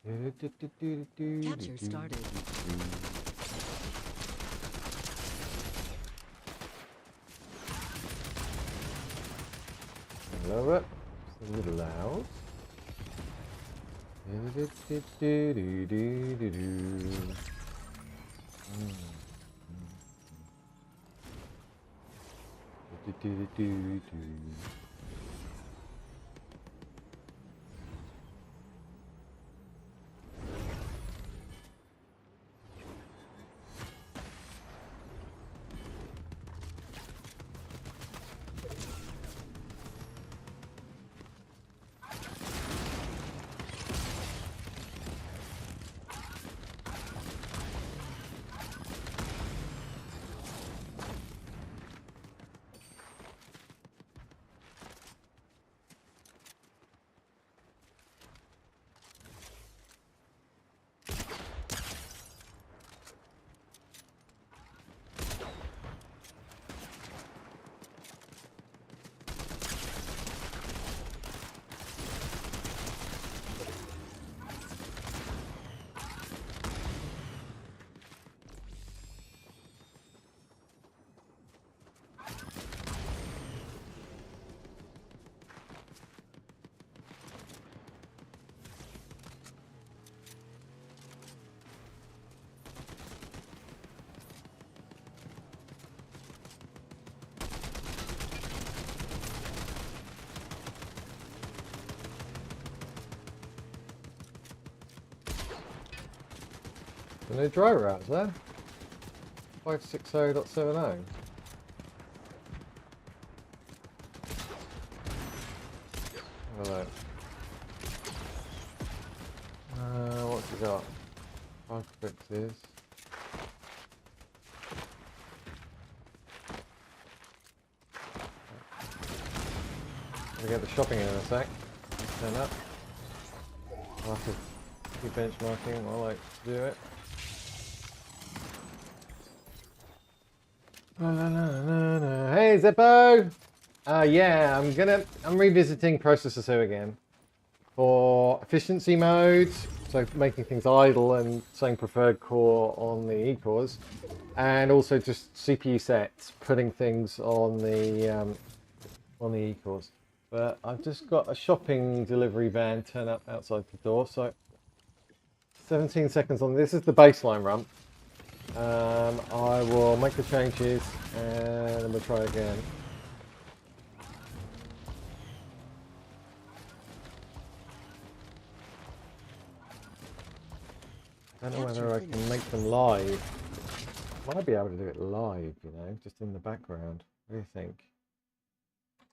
Capture started. I love it. It's a little loud. No driver routes there. 560.70. Hello. What's it got? 5 fixes. We'll get the shopping in a sec. Turn up. I'll have to keep benchmarking while I do it. Hey Zippo! Yeah, I'm revisiting Processor 2 again for efficiency modes, so making things idle and saying preferred core on the E-cores, and also just CPU sets, putting things on the E-cores. But I've just got a shopping delivery van turn up outside the door, so 17 seconds on this is the baseline run. I will make the changes and then we'll try again. I don't know whether I can make them live. Might be able to do it live, you know, just in the background. What do you think?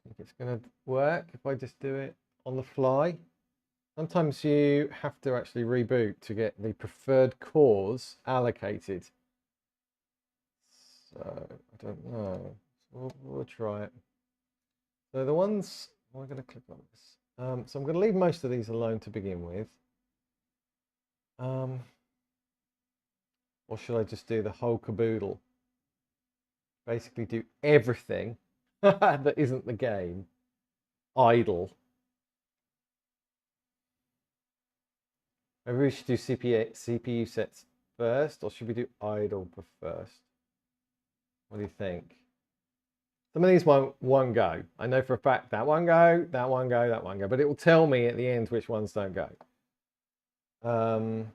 Think it's going to work if I just do it on the fly? Sometimes you have to actually reboot to get the preferred cores allocated. So, I don't know. We'll try it. So the ones, I'm going to click on this. So I'm going to leave most of these alone to begin with. Or should I just do the whole caboodle? Basically do everything that isn't the game idle. Maybe we should do CPU sets first, or should we do idle first? What do you think? Some of these won't go. I know for a fact that one go, that one go, that one go, but it will tell me at the end which ones don't go. So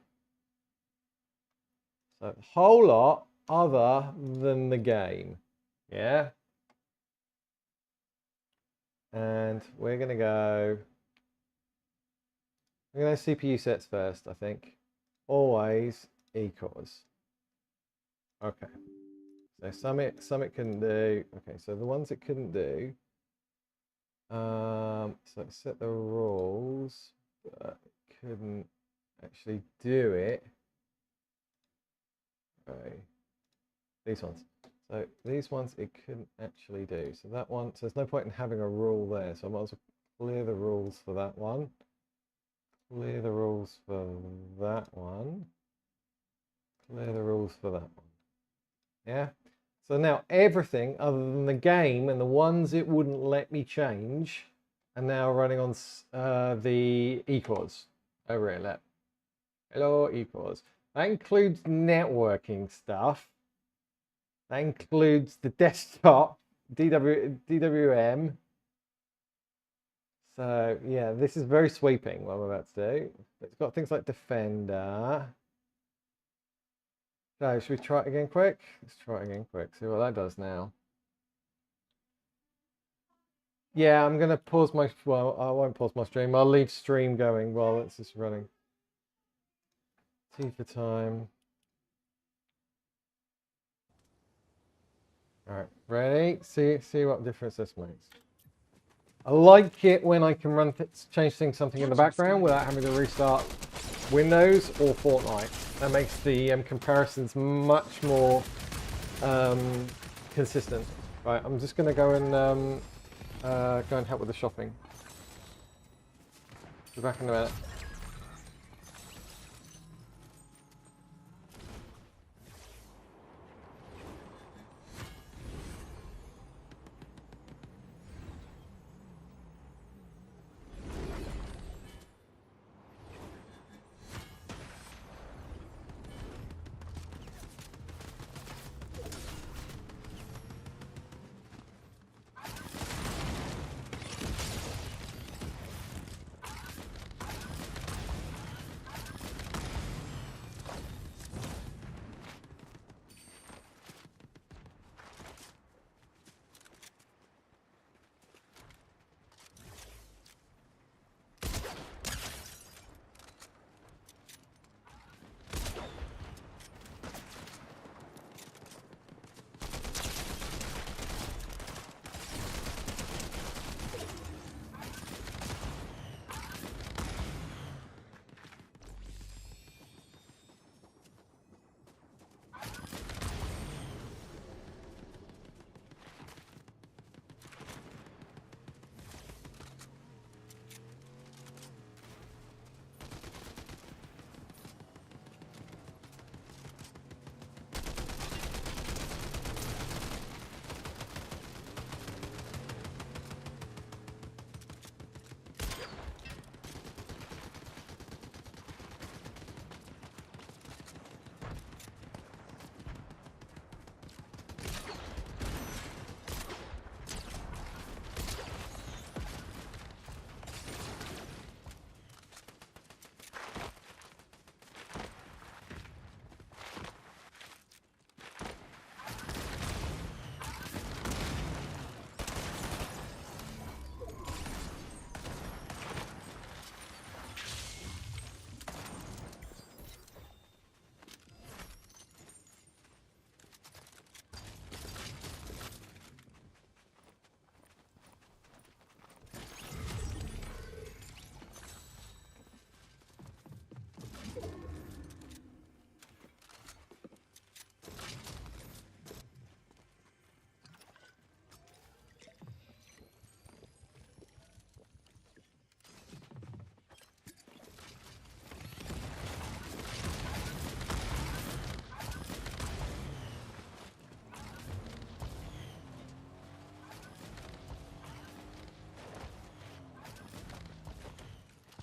a whole lot other than the game, yeah? And we're going to go CPU sets first, I think. Always E-cores. Okay. So some it couldn't do. Okay, so the ones it couldn't do. So set the rules, but it couldn't actually do it. Okay. These ones. So these ones it couldn't actually do. So that one, so there's no point in having a rule there. So I might as well clear the rules for that one. Clear the rules for that one. Clear the rules for that one. Yeah. So now everything other than the game and the ones it wouldn't let me change are now running on the E-cores over here. Hello, equals. That includes networking stuff. That includes the desktop, DWM. So yeah, this is very sweeping what I'm about to do. It's got things like Defender. So should we try it again quick? Let's try it again quick. See what that does now. Yeah, I'm gonna pause my, well, I won't pause my stream. I'll leave stream going while it's just running. T for time. All right, ready? See what difference this makes. I like it when I can change something in the background without having to restart Windows or Fortnite. That makes the comparisons much more consistent. Right, I'm just going to go and help with the shopping. Be back in a minute.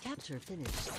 Capture finished.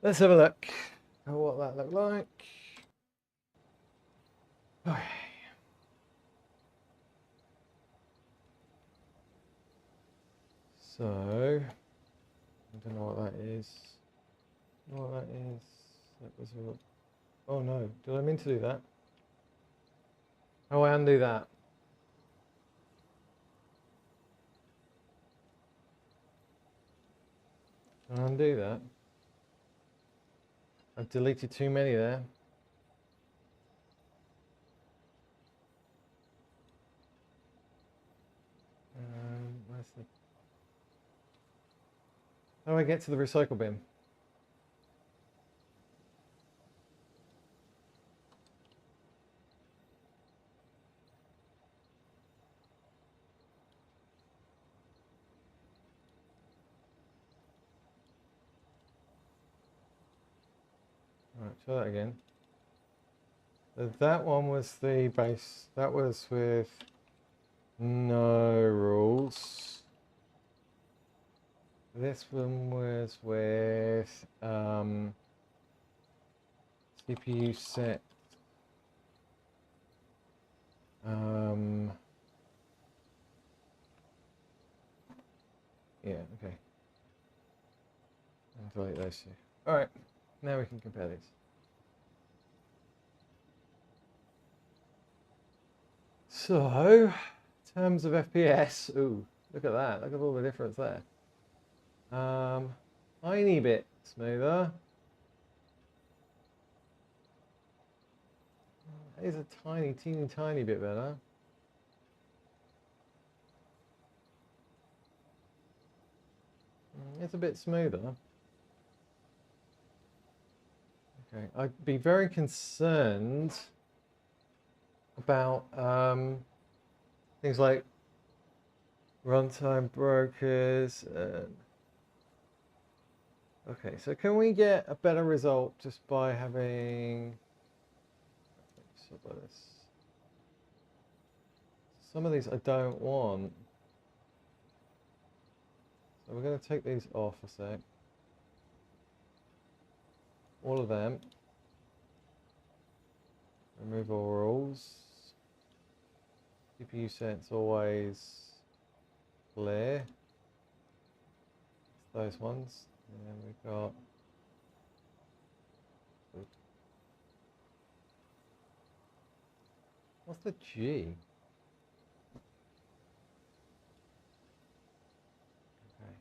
Let's have a look at what that looked like. Okay. So, I don't know what that is. I don't know what that is. That was a... Oh no, did I mean to do that? Oh, I undo that. I undo that. I've deleted too many there. Where's the... How do I get to the recycle bin? Alright, try that again. So that one was the base. That was with no rules. This one was with CPU set. Yeah, okay. And delete those two. Alright, now we can compare these. So, in terms of FPS, ooh, look at that. Look at all the difference there. Tiny bit smoother. That is a tiny, teeny bit better. It's a bit smoother. Okay, I'd be very concerned about things like runtime brokers. Okay, so can we get a better result just by having... Some of these I don't want. So we're going to take these off a sec. All of them. Remove all rules. CPU set's always clear. Those ones. And then we've got... What's the G? Okay.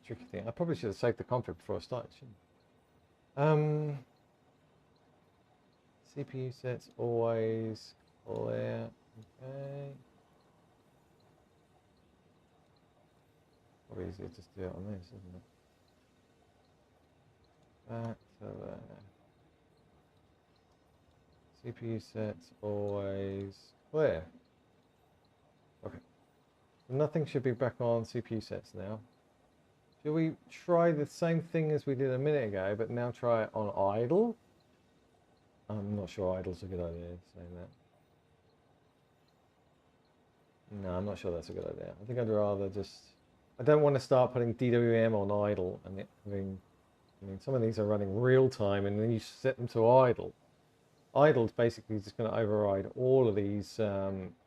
Tricky thing. I probably should have saved the config before I started, shouldn't I? CPU set's always clear. Okay. Probably easier just to do it on this, isn't it? Back to there. CPU set's always clear. Okay. Nothing should be back on CPU sets now. Should we try the same thing as we did a minute ago, but now try it on idle? I'm not sure idle's a good idea, saying that. No, I'm not sure that's a good idea. I think I'd rather just... I don't want to start putting DWM on idle and it having... I mean, some of these are running real time and then you set them to idle. Idle's basically just going to override all of these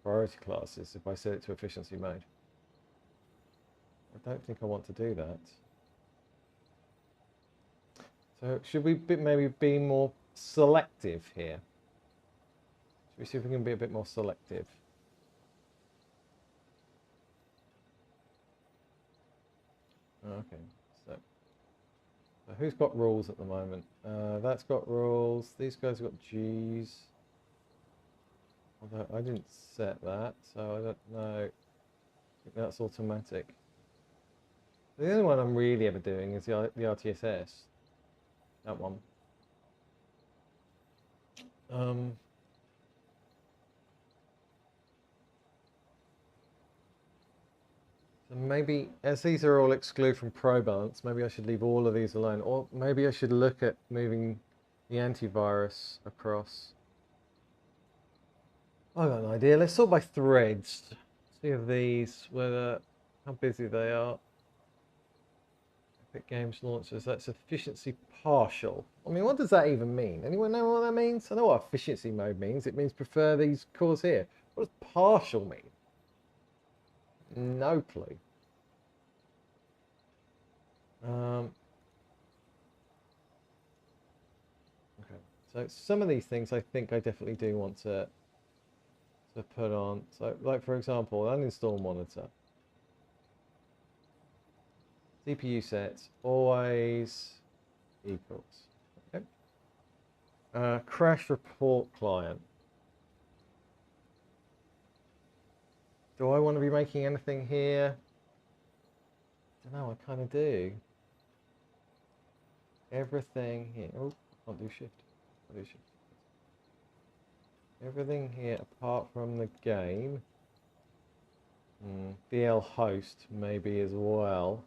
priority classes if I set it to efficiency mode. I don't think I want to do that. So should we maybe be more selective here? Should we see if we can be a bit more selective? Okay, so who's got rules at the moment? That's got rules. These guys have got G's. Although I didn't set that, so I don't know. I think that's automatic. The only one I'm really ever doing is the RTSS. That one. So maybe, as these are all excluded from ProBalance, maybe I should leave all of these alone. Or maybe I should look at moving the antivirus across. I've got an idea. Let's sort by threads. See if these, how busy they are. Epic Games launches, that's efficiency partial. I mean, what does that even mean? Anyone know what that means? I know what efficiency mode means. It means prefer these cores here. What does partial mean? No clue. Okay, so some of these things I think I definitely do want to put on. So, like for example, uninstall monitor. CPU sets always equals. Okay. Crash report client. Do I want to be making anything here? I don't know, I kind of do. Everything here. Oh, I can't do shift. I'll do shift. Everything here apart from the game. DL host maybe as well.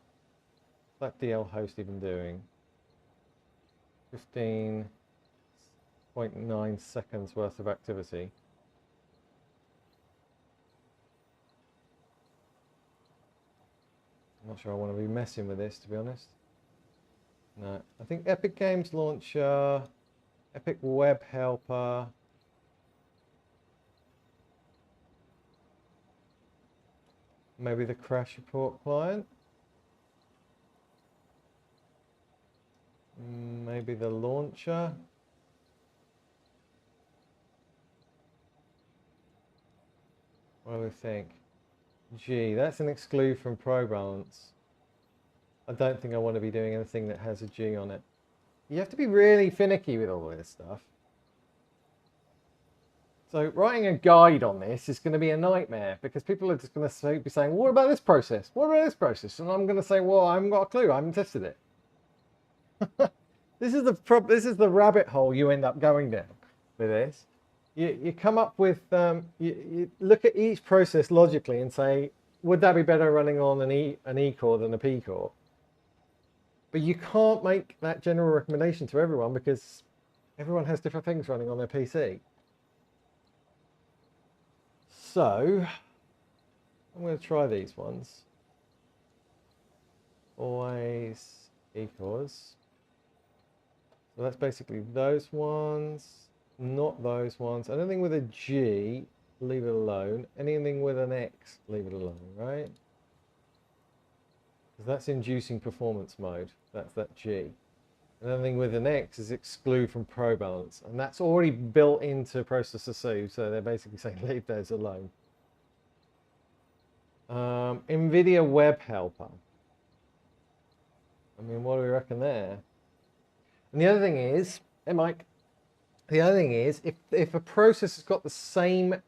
What's that DL host even doing? 15.9 seconds worth of activity. I'm not sure I want to be messing with this, to be honest. No, I think Epic Games Launcher, Epic Web Helper. Maybe the Crash Report client. Maybe the launcher. What do we think? G, that's an exclude from ProBalance. I don't think I want to be doing anything that has a G on it. You have to be really finicky with all this stuff. So writing a guide on this is going to be a nightmare because people are just going to be saying, what about this process? What about this process? And I'm going to say, well, I haven't got a clue. I haven't tested it. This is the rabbit hole you end up going down with this. You come up with, you look at each process logically and say, would that be better running on an E core than a P core? But you can't make that general recommendation to everyone because everyone has different things running on their PC. So I'm going to try these ones. Always equals. So that's basically those ones, not those ones. Anything with a G, leave it alone. Anything with an X, leave it alone, right? Because that's inducing performance mode. That's that G. And anything with an X is exclude from ProBalance. And that's already built into Processor C, so they're basically saying leave those alone. NVIDIA Web Helper. I mean, what do we reckon there? And the other thing is, hey Mike, the other thing is, if a process has got the same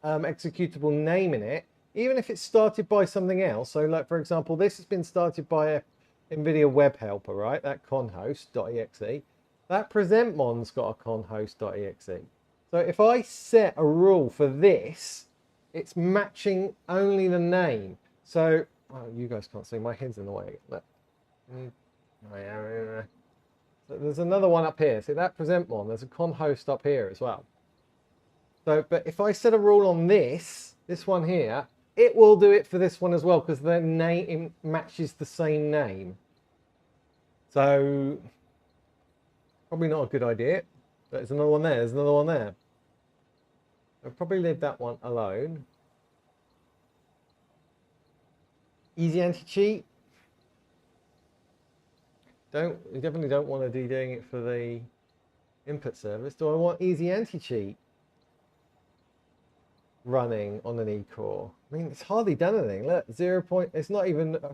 executable name in it, even if it's started by something else, so like for example, this has been started by a NVIDIA Web Helper, right? That conhost.exe. That presentmon's got a conhost.exe. So if I set a rule for this, it's matching only the name. So, oh, you guys can't see, my head's in the way. Look. So there's another one up here. See that presentmon, there's a conhost up here as well. So, but if I set a rule on this one here, it will do it for this one as well because the name matches the same name. So, probably not a good idea. But there's another one there, there's another one there. I'll probably leave that one alone. Easy anti-cheat. You definitely don't want to be doing it for the input service. Do I want easy anti-cheat running on an E-core? I mean, it's hardly done anything. Look, it's not even a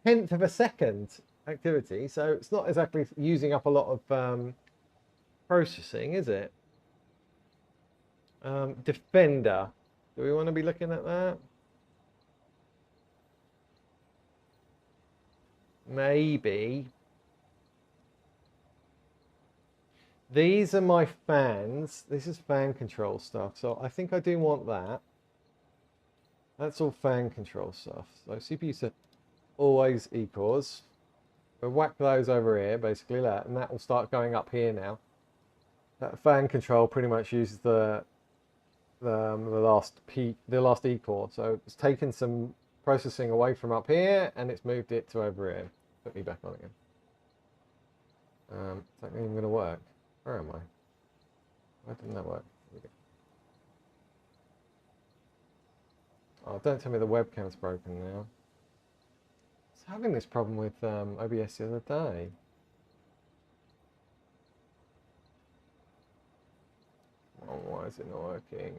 tenth of a second activity, so it's not exactly using up a lot of processing, is it? Defender. Do we want to be looking at that? Maybe. These are my fans. This is fan control stuff. So I think I do want that. That's all fan control stuff. So CPU set always equals. We'll whack those over here, basically that, and that will start going up here now. That fan control pretty much uses the last E core. So it's taken some processing away from up here, and it's moved it to over here. Put me back on again. Is that even going to work? Where am I? Why didn't that work? Here we go. Oh, don't tell me the webcam's broken now. I was having this problem with OBS the other day. Oh, why is it not working?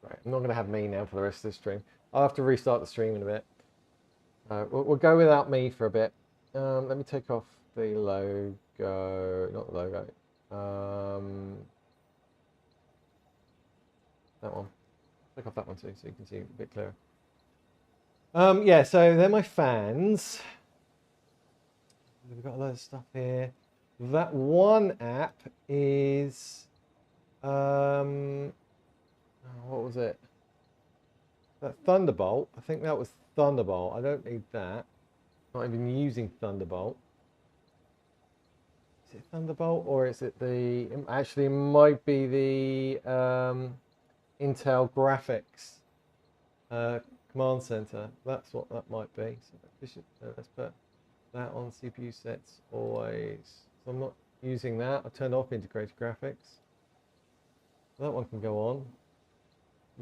Right, I'm not going to have me now for the rest of the stream. I'll have to restart the stream in a bit. We'll go without me for a bit. Let me take off the logo, not the logo. That one. Take off that one too, so you can see a bit clearer. Yeah, so they're my fans. We've got a lot of stuff here. That one app is, what was it? That Thunderbolt. I think that was Thunderbolt. I don't need that. Not even using Thunderbolt. Is it Thunderbolt or is it the? Actually, it might be the Intel Graphics command center. That's what that might be. So let's put that on CPU sets always. So I'm not using that. I turned off integrated graphics. That one can go on.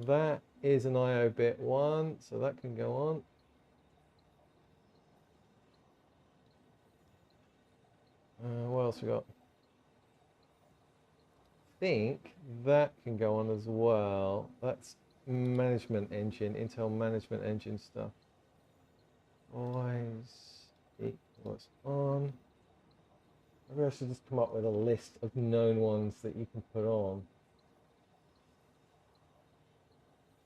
That is an IO bit 1, so that can go on. What else we got? I think that can go on as well. That's management engine, Intel management engine stuff. Always equals on. Maybe I should just come up with a list of known ones that you can put on.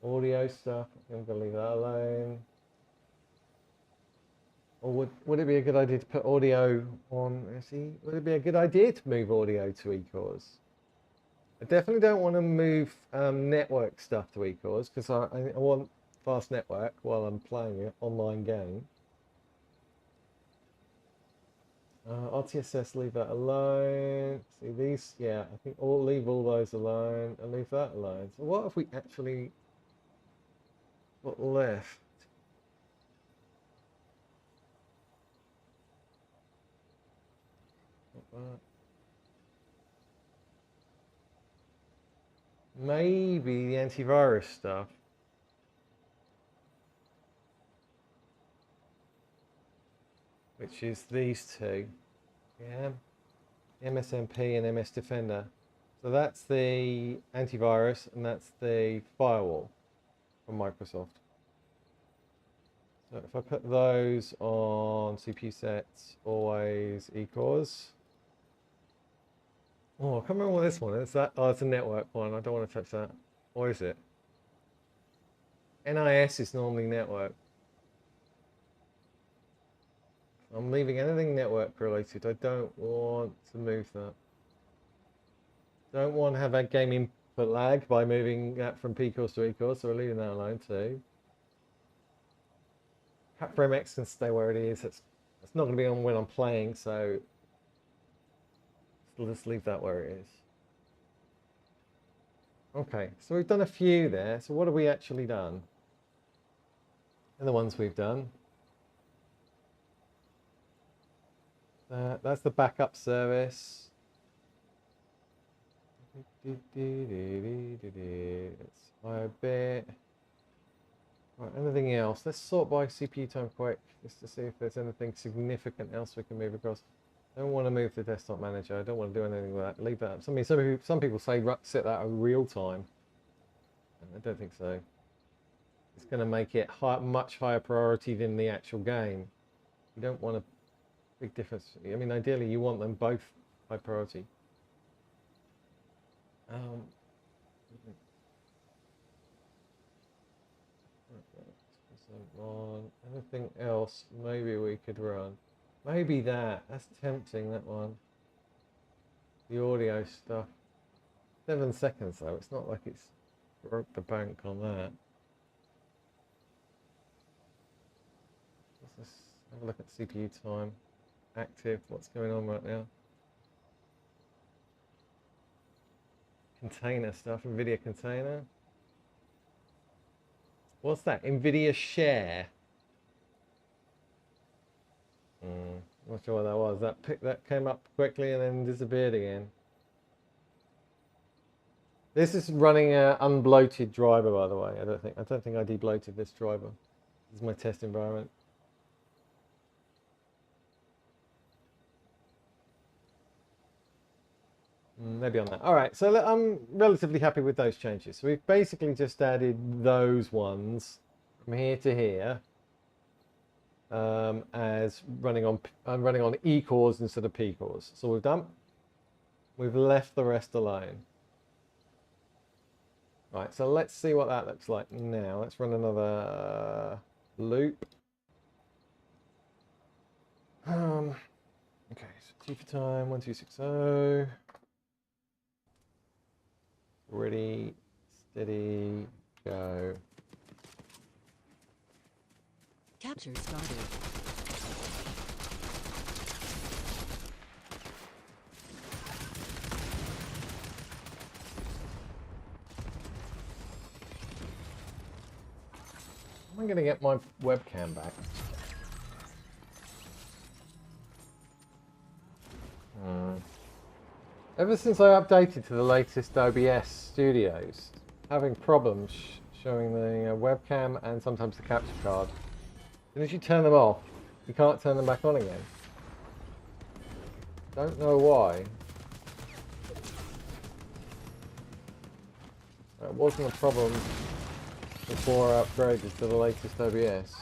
Audio stuff, I'm going to leave that alone. Or would it be a good idea to put audio on? See, would it be a good idea to move audio to eCores? I definitely don't want to move network stuff to eCores because I want fast network while I'm playing an online game. RTSS, leave that alone. See these, yeah, I think I'll leave all those alone and leave that alone. So what if we actually got left? Maybe the antivirus stuff. Which is these two. Yeah. MSMP and MS Defender. So that's the antivirus and that's the firewall from Microsoft. So if I put those on CPU sets, always eCores. Oh, I can't remember what this one is. That, oh, it's a network one. I don't want to touch that. Or is it? NIS is normally network. I'm leaving anything network related. I don't want to move that. Don't want to have that game input lag by moving that from PCores to eCores, so we're leaving that alone too. CapFrame X can stay where it is. It's not going to be on when I'm playing, so let's leave that where it is. Okay, so we've done a few there. So what have we actually done? And the ones we've done. That's the backup service. It's a bit. Right, anything else? Let's sort by CPU time quick, just to see if there's anything significant else we can move across. I don't want to move the desktop manager. I don't want to do anything with that. Leave that up. Some people say set that at real time. I don't think so. It's going to make it much higher priority than the actual game. You don't want a big difference. I mean, ideally, you want them both high priority. Anything else? Maybe we could run. Maybe that. That's tempting, that one. The audio stuff. 7 seconds though. It's not like it's broke the bank on that. Let's just have a look at CPU time. Active. What's going on right now? Container stuff. NVIDIA container. What's that? NVIDIA share. Not sure what that was. That came up quickly and then disappeared again. This is running an unbloated driver, by the way. I don't think I debloated this driver. This is my test environment. Maybe on that. All right, so I'm relatively happy with those changes. So we've basically just added those ones from here to here as running on E cores instead of P cores. So we've done. We've left the rest alone. Right, so let's see what that looks like now. Let's run another loop. Okay, so T for time 1260. Ready, steady, go. Capture started. I'm going to get my webcam back. Ever since I updated to the latest OBS Studios, having problems showing the webcam and sometimes the capture card. As soon as you turn them off, you can't turn them back on again. Don't know why. It wasn't a problem before I upgraded to the latest OBS.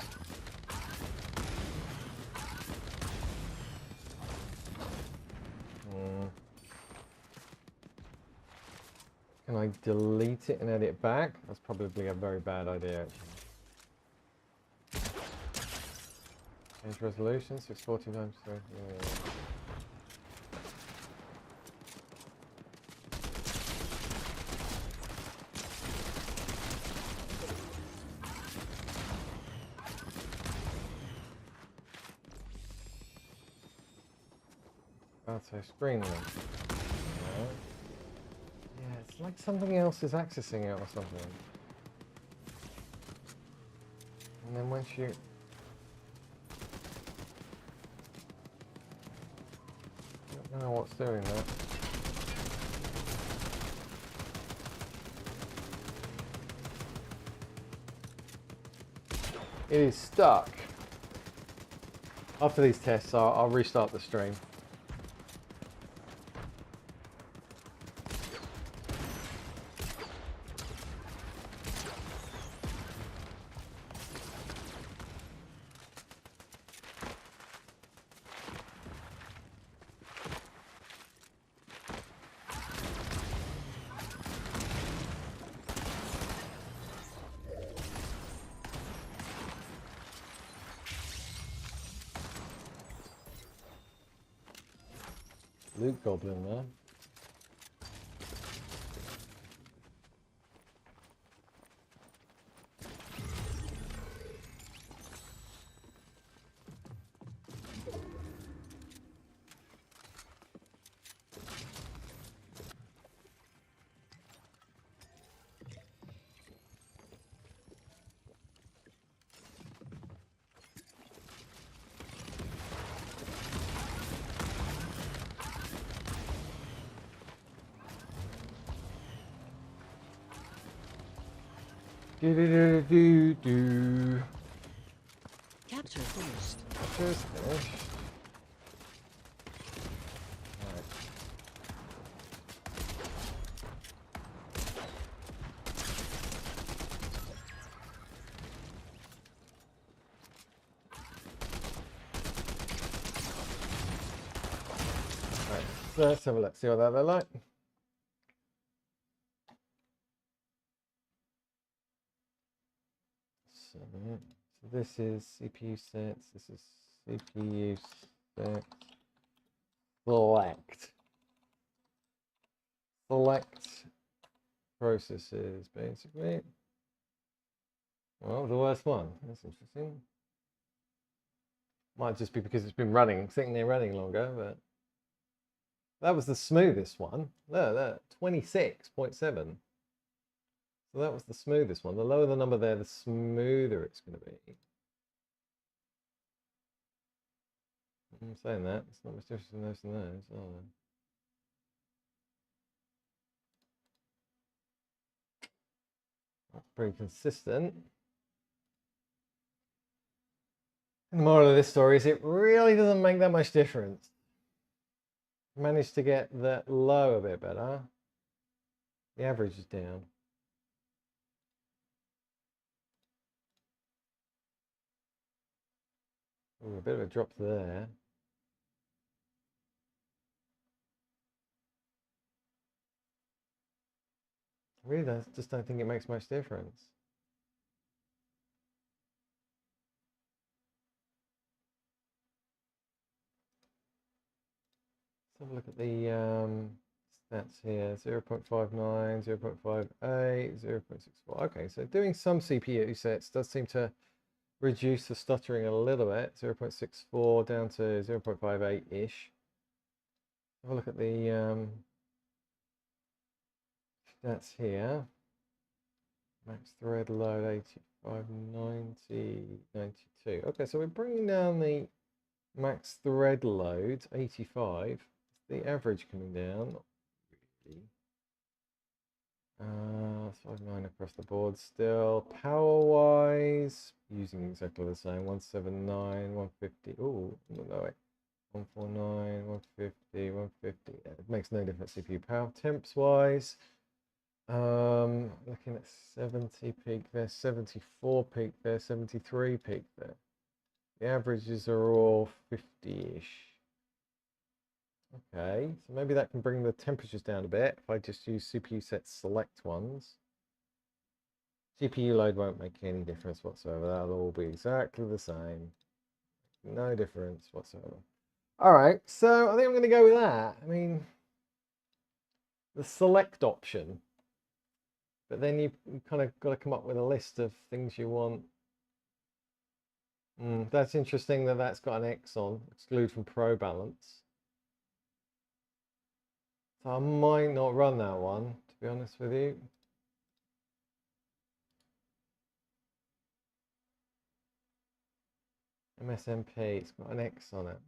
Can I delete it and edit it back? That's probably a very bad idea, actually. Change resolution, 640 times 3. Yeah. That's a screen link. Yeah, it's like something else is accessing it or something. And then once you... I don't know what's doing that. It is stuck. After these tests, I'll restart the stream. Loot goblin there. Do-do-do-do-do. Capture finished. Capture's finished. Alright. Alright, so let's have a look, see what that look like. So this is CPU sets, this is CPU sets, select processes, basically. Well, the worst one, that's interesting. Might just be because it's been sitting there running longer, but that was the smoothest one. Look, 26.7. So that was the smoothest one. The lower the number there, the smoother it's going to be. I'm saying that. It's not much different than those and those, are they? That's pretty consistent. And the moral of this story is it really doesn't make that much difference. Managed to get that low a bit better. The average is down. Ooh, a bit of a drop there. I really just don't think it makes much difference. Let's have a look at the stats here. 0.59, 0.58, 0.64. Okay, so doing some CPU sets does seem to reduce the stuttering a little bit. 0.64 down to 0.58-ish. Have a look at the stats here. Max thread load 85, 90, 92. Okay, so we're bringing down the max thread load 85. The average coming down. Not really. 59 across the board still. Power wise, using exactly the same. 179, 150. Oh, no wait. 149, 150, 150. Yeah, it makes no difference CPU power. Temps wise, looking at 70 peak there, 74 peak there, 73 peak there. The averages are all 50-ish. Okay, so maybe that can bring the temperatures down a bit if I just use CPU set select ones. GPU load won't make any difference whatsoever. That'll all be exactly the same. No difference whatsoever. All right, so I think I'm going to go with that. I mean, the select option. But then you kind of got to come up with a list of things you want. That's interesting that that's got an X on, exclude from Pro Balance. So I might not run that one, to be honest with you. MSMP, it's got an X on it.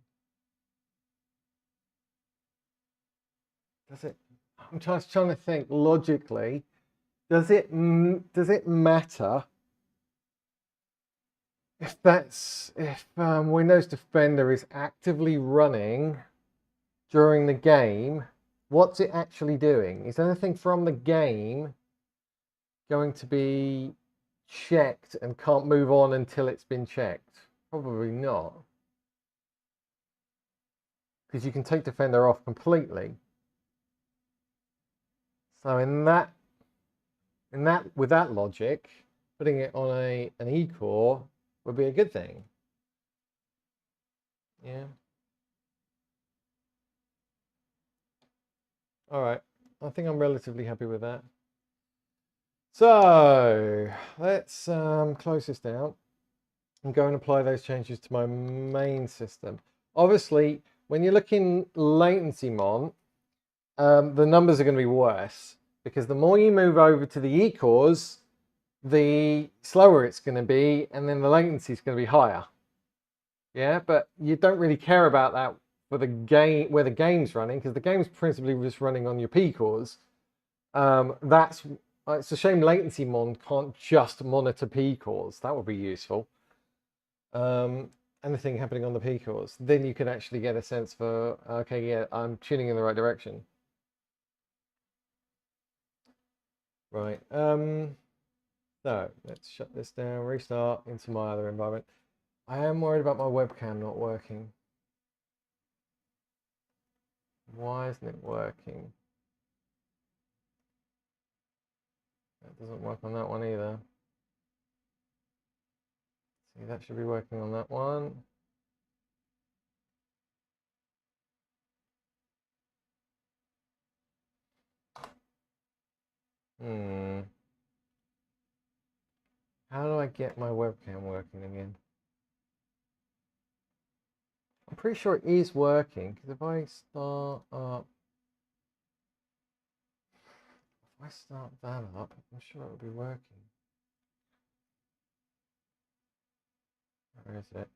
Does it? I'm just trying to think logically. Does it matter if Windows Defender is actively running during the game? What's it actually doing? Is anything from the game going to be checked and can't move on until it's been checked? Probably not, because you can take Defender off completely. So with that logic, putting it on an E-core would be a good thing. Yeah. All right. I think I'm relatively happy with that. So let's close this down and go and apply those changes to my main system. Obviously, when you're looking latency mon, the numbers are going to be worse, because the more you move over to the E-cores, the slower it's going to be, and then the latency is going to be higher. Yeah, but you don't really care about that for the game, where the game's running, because the game's principally just running on your P-cores. It's a shame latency mon can't just monitor P-cores. That would be useful. Anything happening on the P-cores, then you can actually get a sense for, okay, yeah, I'm tuning in the right direction. Right. So let's shut this down, restart into my other environment. I am worried about my webcam not working. Why isn't it working? That doesn't work on that one either. See, that should be working on that one. How do I get my webcam working again? I'm pretty sure it is working, because if I start up, I start that up, I'm sure it'll be working. Where is it?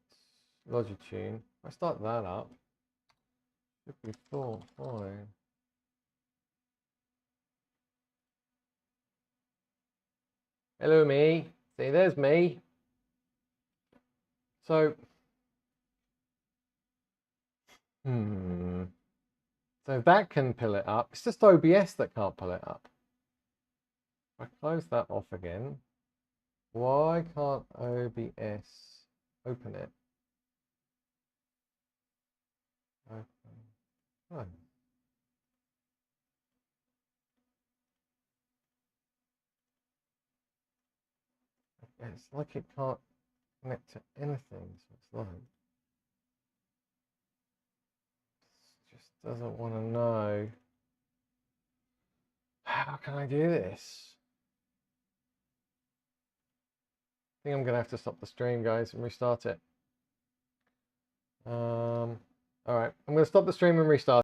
Logitune. If I start that up, should be full, fine. Hello, me. See, there's me. So, so that can pull it up. It's just OBS that can't pull it up. If I close that off again, why can't OBS open it? Open. Oh. It's like it can't connect to anything, so it's like it just doesn't want to know. How can I do this? I think I'm gonna have to stop the stream, guys, and restart it. All right, I'm gonna stop the stream and restart.